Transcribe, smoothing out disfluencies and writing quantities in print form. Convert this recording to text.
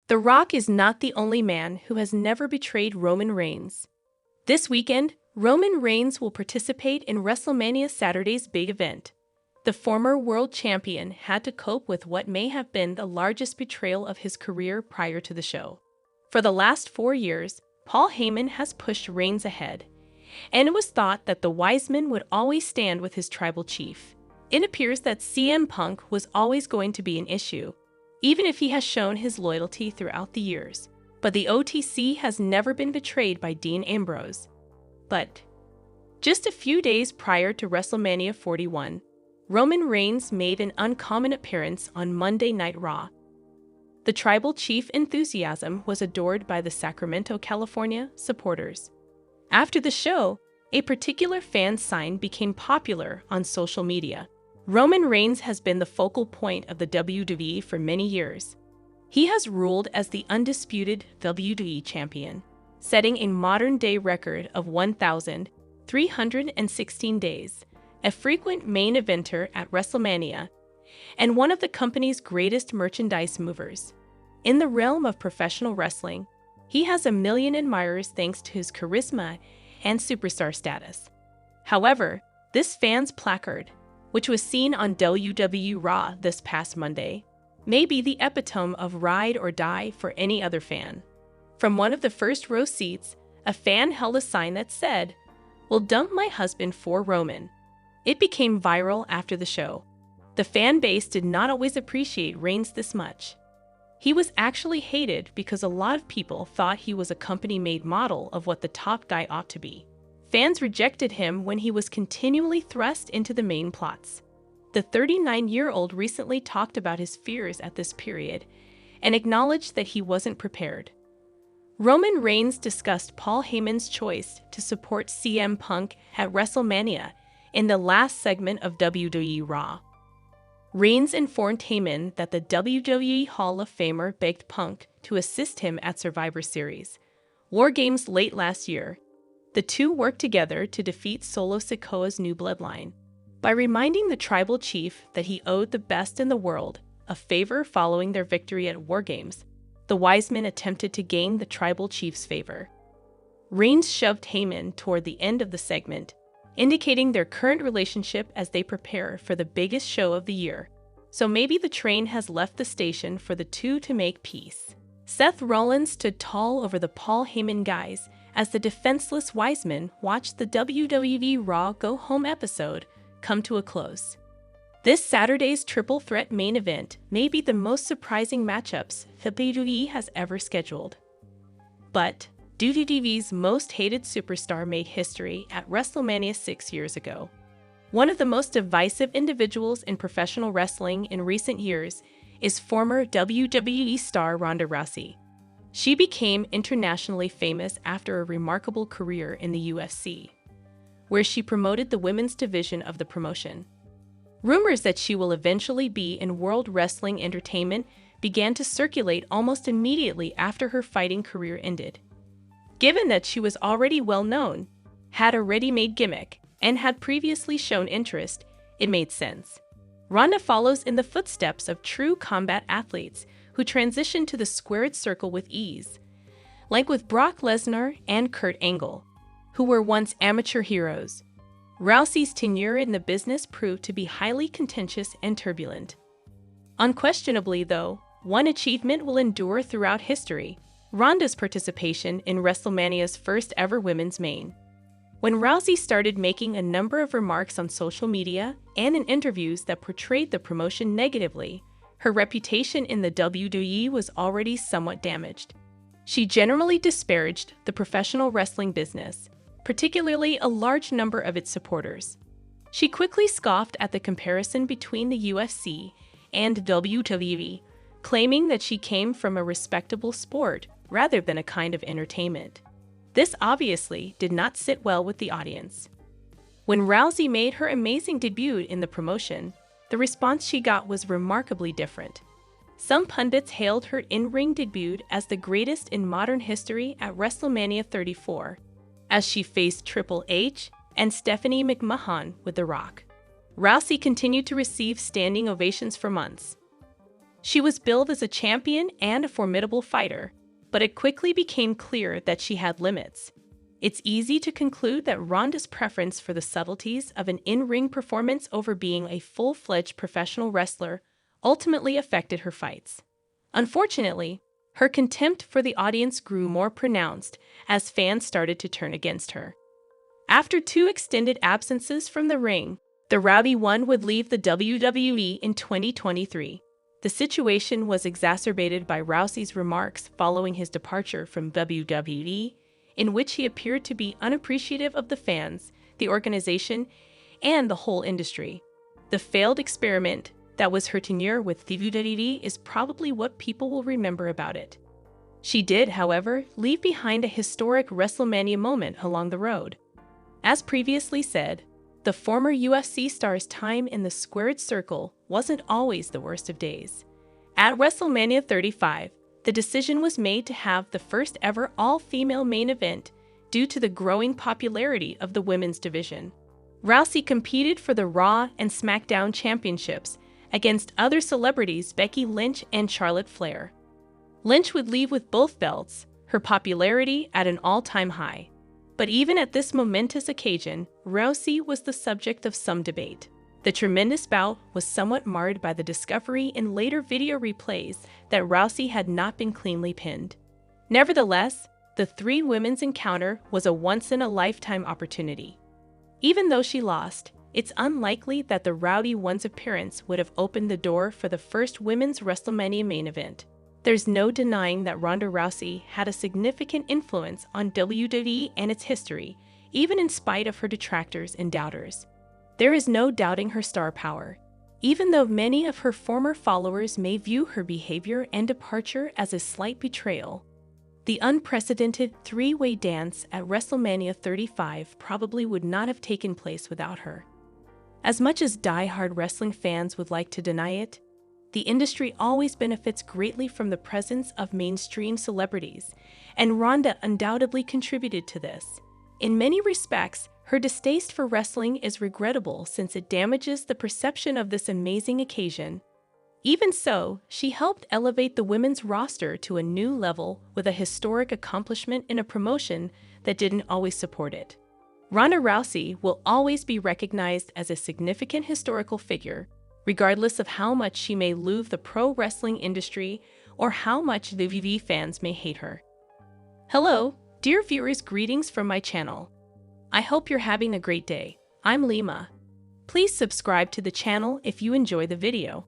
The Rock is not the only man who has never betrayed Roman Reigns. This weekend, Roman Reigns will participate in WrestleMania Saturday's big event. The former world champion had to cope with what may have been the largest betrayal of his career prior to the show. For the last 4 years, Paul Heyman has pushed Reigns ahead, and it was thought that the wise man would always stand with his tribal chief. It appears that CM Punk was always going to be an issue, even if he has shown his loyalty throughout the years. But the OTC has never been betrayed by Dean Ambrose. But just a few days prior to WrestleMania 41, Roman Reigns made an uncommon appearance on Monday Night Raw. The tribal chief enthusiasm was adored by the Sacramento, California supporters. After the show, a particular fan sign became popular on social media. Roman Reigns has been the focal point of the WWE for many years. He has ruled as the undisputed WWE champion, setting a modern-day record of 1,316 days, a frequent main eventer at WrestleMania, and one of the company's greatest merchandise movers. In the realm of professional wrestling, he has 1 million admirers thanks to his charisma and superstar status. However, this fan's placard, which was seen on WWE Raw this past Monday, may be the epitome of ride or die for any other fan. From one of the first row seats, a fan held a sign that said, "Will dump my husband for Roman." It became viral after the show. The fan base did not always appreciate Reigns this much. He was actually hated because a lot of people thought he was a company-made model of what the top guy ought to be. Fans rejected him when he was continually thrust into the main plots. The 39-year-old recently talked about his fears at this period and acknowledged that he wasn't prepared. Roman Reigns discussed Paul Heyman's choice to support CM Punk at WrestleMania in the last segment of WWE Raw. Reigns informed Heyman that the WWE Hall of Famer begged Punk to assist him at Survivor Series War Games late last year. The two worked together to defeat Solo Sikoa's new Bloodline. By reminding the tribal chief that he owed the best in the world a favor following their victory at War Games, the wise men attempted to gain the tribal chief's favor. Reigns shoved Heyman toward the end of the segment, indicating their current relationship as they prepare for the biggest show of the year. So maybe the train has left the station for the two to make peace. Seth Rollins stood tall over the Paul Heyman guys as the defenseless wise men watched the WWE Raw Go Home episode come to a close. This Saturday's triple threat main event may be the most surprising matchups WWE has ever scheduled. But WWE's most hated superstar made history at WrestleMania 6 years ago. One of the most divisive individuals in professional wrestling in recent years is former WWE star Ronda Rousey. She became internationally famous after a remarkable career in the UFC, where she promoted the women's division of the promotion. Rumors that she will eventually be in World Wrestling Entertainment began to circulate almost immediately after her fighting career ended. Given that she was already well known, had a ready-made gimmick, and had previously shown interest, it made sense. Ronda follows in the footsteps of true combat athletes who transitioned to the squared circle with ease, like with Brock Lesnar and Kurt Angle, who were once amateur heroes. Rousey's tenure in the business proved to be highly contentious and turbulent. Unquestionably, though, one achievement will endure throughout history: Ronda's participation in WrestleMania's first ever women's main. When Rousey started making a number of remarks on social media and in interviews that portrayed the promotion negatively, her reputation in the WWE was already somewhat damaged. She generally disparaged the professional wrestling business, particularly a large number of its supporters. She quickly scoffed at the comparison between the UFC and WWE, claiming that she came from a respectable sport rather than a kind of entertainment. This obviously did not sit well with the audience. When Rousey made her amazing debut in the promotion, the response she got was remarkably different. Some pundits hailed her in-ring debut as the greatest in modern history at WrestleMania 34, as she faced Triple H and Stephanie McMahon with The Rock. Rousey continued to receive standing ovations for months. She was billed as a champion and a formidable fighter, but it quickly became clear that she had limits. It's easy to conclude that Ronda's preference for the subtleties of an in-ring performance over being a full-fledged professional wrestler ultimately affected her fights. Unfortunately, her contempt for the audience grew more pronounced as fans started to turn against her. After 2 extended absences from the ring, the Rowdy One would leave the WWE in 2023. The situation was exacerbated by Rousey's remarks following his departure from WWE, in which he appeared to be unappreciative of the fans, the organization, and the whole industry. The failed experiment that was her tenure with WWE is probably what people will remember about it. She did, however, leave behind a historic WrestleMania moment along the road. As previously said, the former UFC star's time in the squared circle wasn't always the worst of days. At WrestleMania 35, the decision was made to have the first ever all-female main event due to the growing popularity of the women's division. Rousey competed for the Raw and SmackDown championships against other celebrities Becky Lynch and Charlotte Flair. Lynch would leave with both belts, her popularity at an all-time high. But even at this momentous occasion, Rousey was the subject of some debate. The tremendous bout was somewhat marred by the discovery in later video replays that Rousey had not been cleanly pinned. Nevertheless, the 3 women's encounter was a once-in-a-lifetime opportunity. Even though she lost, it's unlikely that the Rowdy One's appearance would have opened the door for the first women's WrestleMania main event. There's no denying that Ronda Rousey had a significant influence on WWE and its history, even in spite of her detractors and doubters. There is no doubting her star power, even though many of her former followers may view her behavior and departure as a slight betrayal. The unprecedented 3-way dance at WrestleMania 35 probably would not have taken place without her. As much as die-hard wrestling fans would like to deny it, the industry always benefits greatly from the presence of mainstream celebrities, and Ronda undoubtedly contributed to this. In many respects, her distaste for wrestling is regrettable since it damages the perception of this amazing occasion. Even so, she helped elevate the women's roster to a new level with a historic accomplishment in a promotion that didn't always support it. Ronda Rousey will always be recognized as a significant historical figure, regardless of how much she may loathe the pro wrestling industry or how much the WWE fans may hate her. Hello, dear viewers, greetings from my channel. I hope you're having a great day. I'm Lima. Please subscribe to the channel if you enjoy the video.